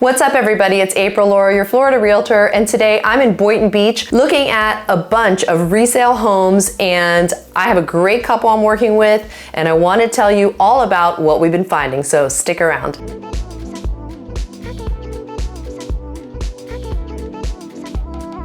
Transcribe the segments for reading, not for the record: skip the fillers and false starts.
What's up everybody, it's April Laura, your Florida realtor, and today I'm in Boynton Beach looking at a bunch of resale homes, and I have a great couple I'm working with and I want to tell you all about what we've been finding, so stick around.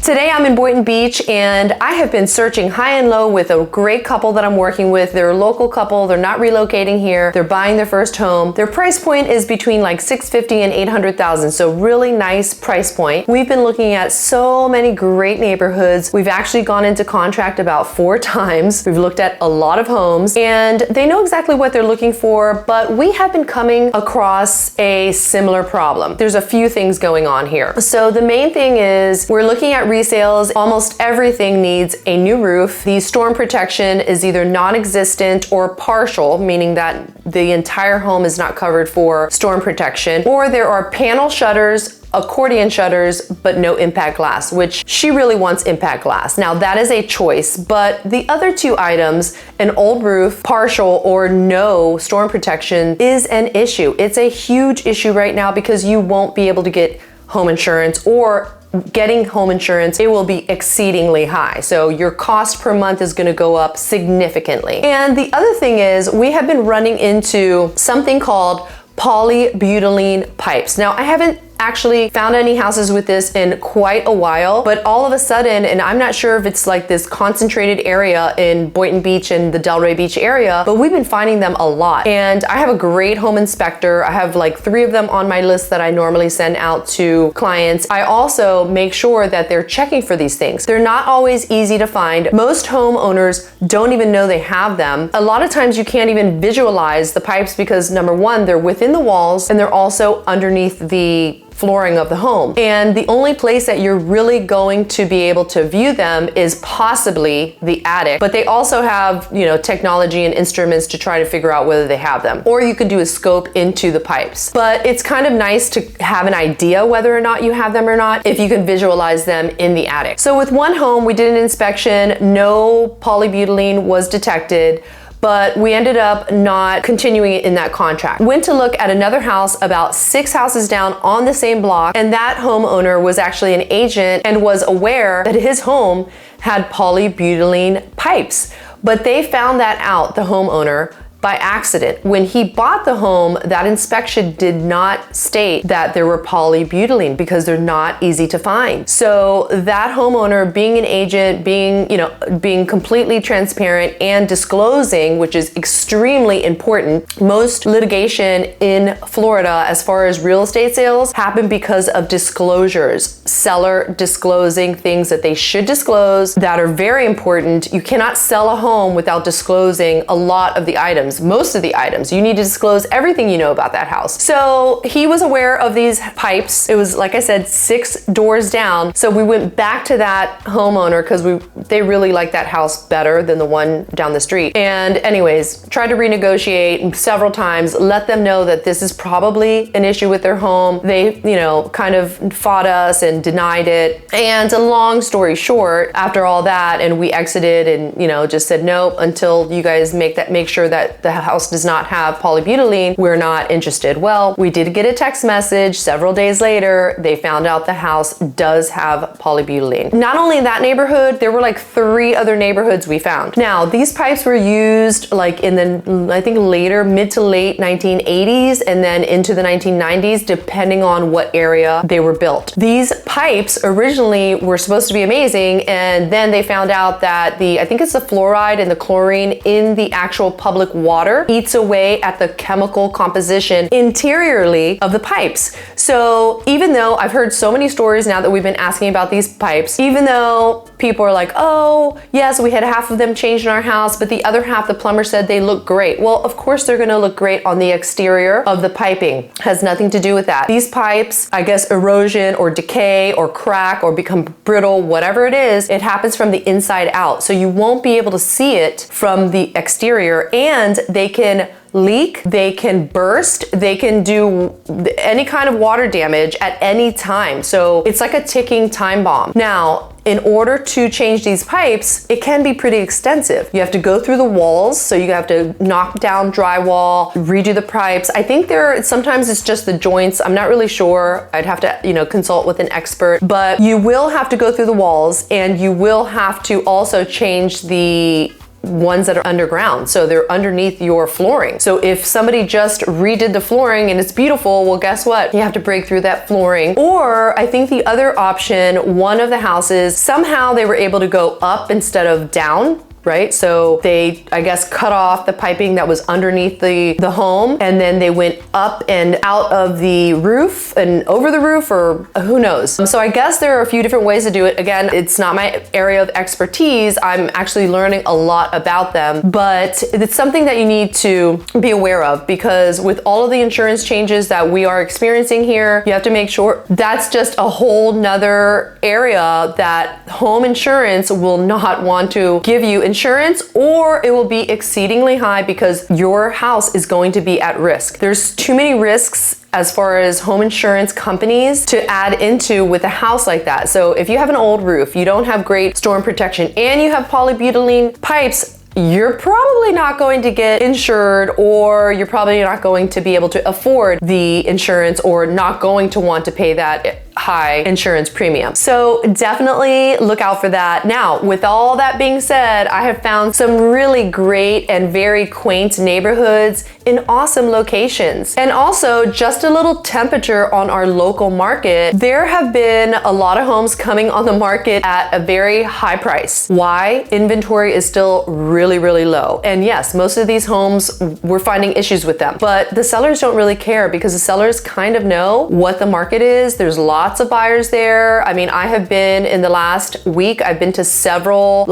Today I'm in Boynton Beach and I have been searching high and low with a great couple that I'm working with. They're a local couple, they're not relocating here, they're buying their first home. Their price point is between like $650,000 and $800,000, so really nice price point. We've been looking at so many great neighborhoods. We've actually gone into contract about 4 times. We've looked at a lot of homes and they know exactly what they're looking for, but we have been coming across a similar problem. There's a few things going on here. So the main thing is we're looking at resales. Almost everything needs a new roof. The storm protection is either non-existent or partial, meaning that the entire home is not covered for storm protection, or there are panel shutters, accordion shutters, but no impact glass, which she really wants impact glass. Now that is a choice, but the other 2 items, an old roof, partial or no storm protection, is an issue. It's a huge issue right now because you won't be able to get home insurance, or getting home insurance, it will be exceedingly high. So your cost per month is gonna go up significantly. And the other thing is we have been running into something called polybutylene pipes. Now I haven't actually found any houses with this in quite a while, but all of a sudden, and I'm not sure if it's like this concentrated area in Boynton Beach and the Delray Beach area, but we've been finding them a lot. And I have a great home inspector. I have like 3 of them on my list that I normally send out to clients. I also make sure that they're checking for these things. They're not always easy to find. Most homeowners don't even know they have them. A lot of times you can't even visualize the pipes because number 1, they're within the walls and they're also underneath the flooring of the home. And the only place that you're really going to be able to view them is possibly the attic, but they also have, technology and instruments to try to figure out whether they have them. Or you could do a scope into the pipes. But it's kind of nice to have an idea whether or not you have them or not if you can visualize them in the attic. So with one home, we did an inspection, no polybutylene was detected, but we ended up not continuing it in that contract. Went to look at another house about 6 houses down on the same block, and that homeowner was actually an agent and was aware that his home had polybutylene pipes. But they found that out, the homeowner, by accident. When he bought the home, that inspection did not state that there were polybutylene because they're not easy to find. So that homeowner, being an agent, being completely transparent and disclosing, which is extremely important. Most litigation in Florida, as far as real estate sales, happen because of disclosures. Seller disclosing things that they should disclose that are very important. You cannot sell a home without disclosing a lot of the items. Most of the items. You need to disclose everything you know about that house. So he was aware of these pipes. It was, like I said, 6 doors down. So we went back to that homeowner because they really liked that house better than the one down the street. And anyways, tried to renegotiate several times, let them know that this is probably an issue with their home. They, kind of fought us and denied it. And a long story short, after all that, and we exited and, just said, nope, until you guys make sure that the house does not have polybutylene, we're not interested. Well, we did get a text message several days later. They found out the house does have polybutylene. Not only in that neighborhood, there were like 3 other neighborhoods we found. Now, these pipes were used like in the, I think later, mid to late 1980s and then into the 1990s, depending on what area they were built. These pipes originally were supposed to be amazing, and then they found out that I think it's the fluoride and the chlorine in the actual public water eats away at the chemical composition interiorly of the pipes. So even though I've heard so many stories now that we've been asking about these pipes, even though people are like, oh, yes, we had half of them changed in our house, but the other half, the plumber said they look great. Well, of course they're gonna look great on the exterior of the piping. Has nothing to do with that. These pipes, I guess erosion or decay or crack or become brittle, whatever it is, it happens from the inside out. So you won't be able to see it from the exterior, and they can leak, they can burst, they can do any kind of water damage at any time. So it's like a ticking time bomb. Now, in order to change these pipes, it can be pretty extensive. You have to go through the walls, so you have to knock down drywall, redo the pipes. I think sometimes it's just the joints. I'm not really sure. I'd have to, consult with an expert, but you will have to go through the walls, and you will have to also change the ones that are underground. So they're underneath your flooring. So if somebody just redid the flooring and it's beautiful, well, guess what? You have to break through that flooring. Or I think the other option, one of the houses, somehow they were able to go up instead of down. Right? So they, I guess, cut off the piping that was underneath the home, and then they went up and out of the roof and over the roof, or who knows. So I guess there are a few different ways to do it. Again, it's not my area of expertise. I'm actually learning a lot about them, but it's something that you need to be aware of, because with all of the insurance changes that we are experiencing here, you have to make sure that's just a whole nother area that home insurance will not want to give you insurance, or it will be exceedingly high because your house is going to be at risk. There's too many risks as far as home insurance companies to add into with a house like that. So if you have an old roof, you don't have great storm protection, and you have polybutylene pipes, you're probably not going to get insured, or you're probably not going to be able to afford the insurance, or not going to want to pay that high insurance premium. So definitely look out for that. Now, with all that being said, I have found some really great and very quaint neighborhoods in awesome locations. And also, just a little temperature on our local market. There have been a lot of homes coming on the market at a very high price. Why? Inventory is still really, really low. And yes, most of these homes, we're finding issues with them, but the sellers don't really care, because the sellers kind of know what the market is. There's lots of buyers there. I mean, I have been, in the last week, I've been to several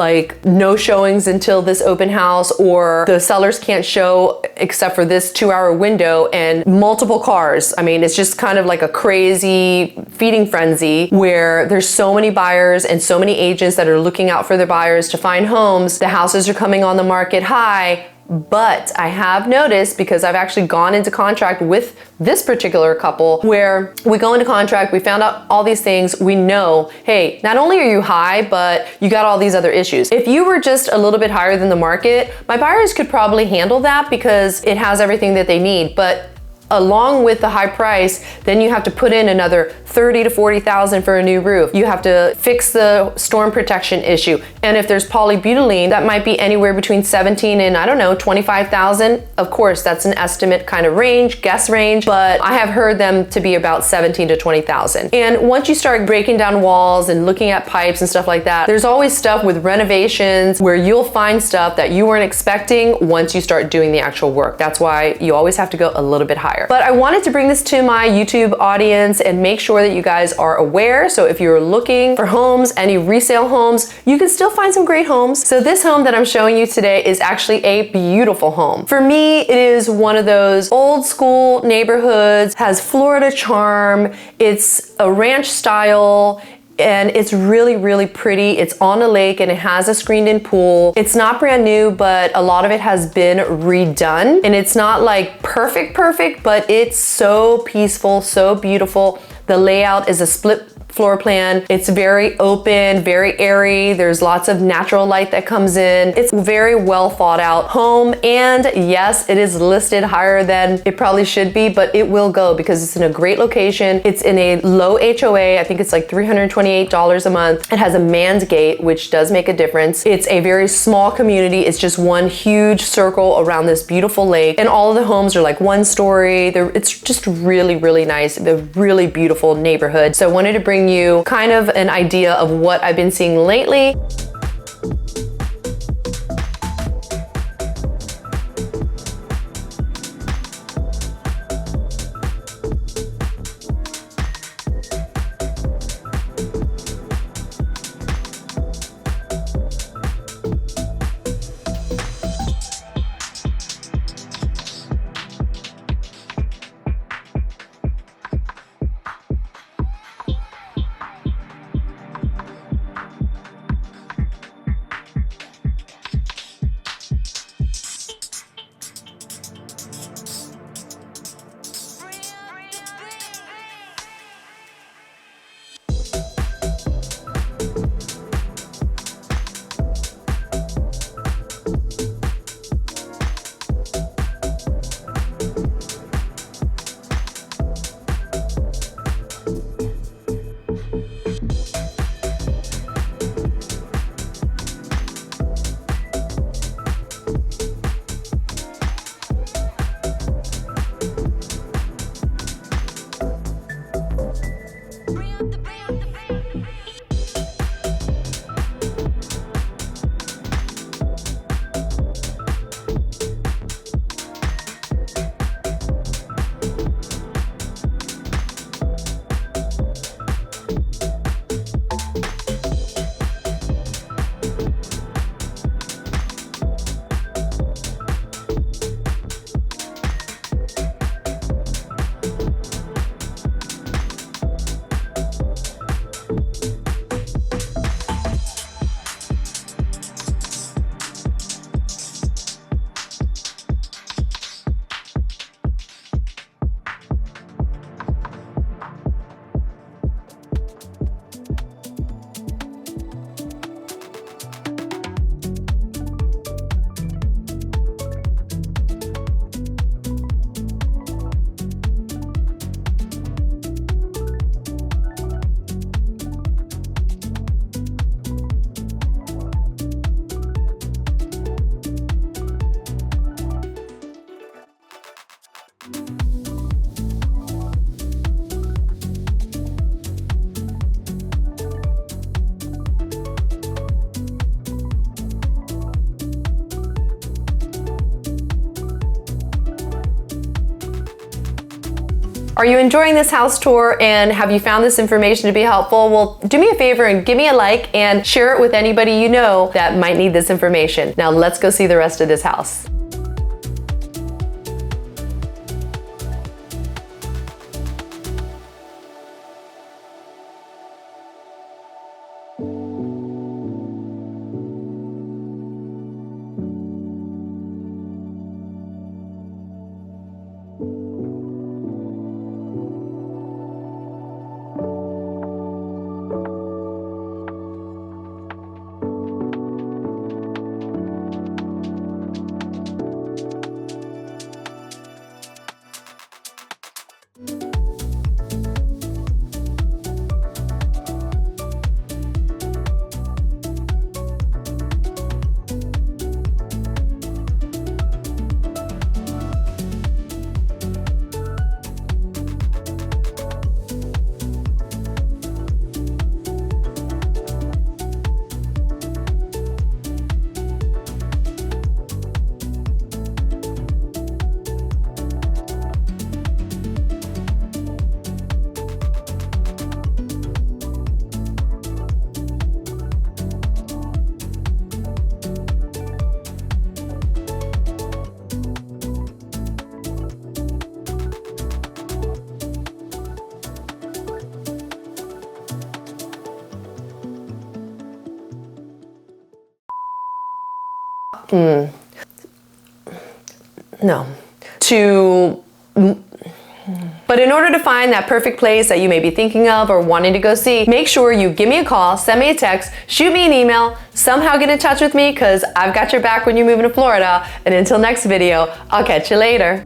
no showings until this open house, or the sellers can't show except for this 2-hour window, and multiple cars. I mean, it's just kind of like a crazy feeding frenzy where there's so many buyers and so many agents that are looking out for their buyers to find homes. The houses are coming on the market high. But I have noticed, because I've actually gone into contract with this particular couple, where we go into contract, we found out all these things, we know, hey, not only are you high, but you got all these other issues. If you were just a little bit higher than the market, my buyers could probably handle that because it has everything that they need. But along with the high price, then you have to put in another $30,000 to $40,000 for a new roof. You have to fix the storm protection issue. And if there's polybutylene, that might be anywhere between 17 and, I don't know, 25,000. Of course, that's an estimate kind of range, guess range, but I have heard them to be about 17 to 20,000. And once you start breaking down walls and looking at pipes and stuff like that, there's always stuff with renovations where you'll find stuff that you weren't expecting once you start doing the actual work. That's why you always have to go a little bit higher. But I wanted to bring this to my YouTube audience and make sure that you guys are aware. So if you're looking for homes, any resale homes, you can still find some great homes. So this home that I'm showing you today is actually a beautiful home. For me, it is one of those old school neighborhoods, has Florida charm. It's a ranch style, and it's really, really pretty. It's on a lake, and it has a screened-in pool. It's not brand new, but a lot of it has been redone, and it's not like perfect, but it's so peaceful, so beautiful. The layout is a split floor plan. It's very open, very airy. There's lots of natural light that comes in. It's a very well thought out home. And yes, it is listed higher than it probably should be, but it will go because it's in a great location. It's in a low HOA. I think it's like $328 a month. It has a manned gate, which does make a difference. It's a very small community. It's just one huge circle around this beautiful lake. And all of the homes are like 1 story. It's just really, really nice. A really beautiful neighborhood. So I wanted to bring you kind of an idea of what I've been seeing lately. Are you enjoying this house tour, and have you found this information to be helpful? Well, do me a favor and give me a like and share it with anybody you know that might need this information. Now let's go see the rest of this house. No. But in order to find that perfect place that you may be thinking of or wanting to go see, make sure you give me a call, send me a text, shoot me an email, somehow get in touch with me, because I've got your back when you're moving to Florida. And until next video, I'll catch you later.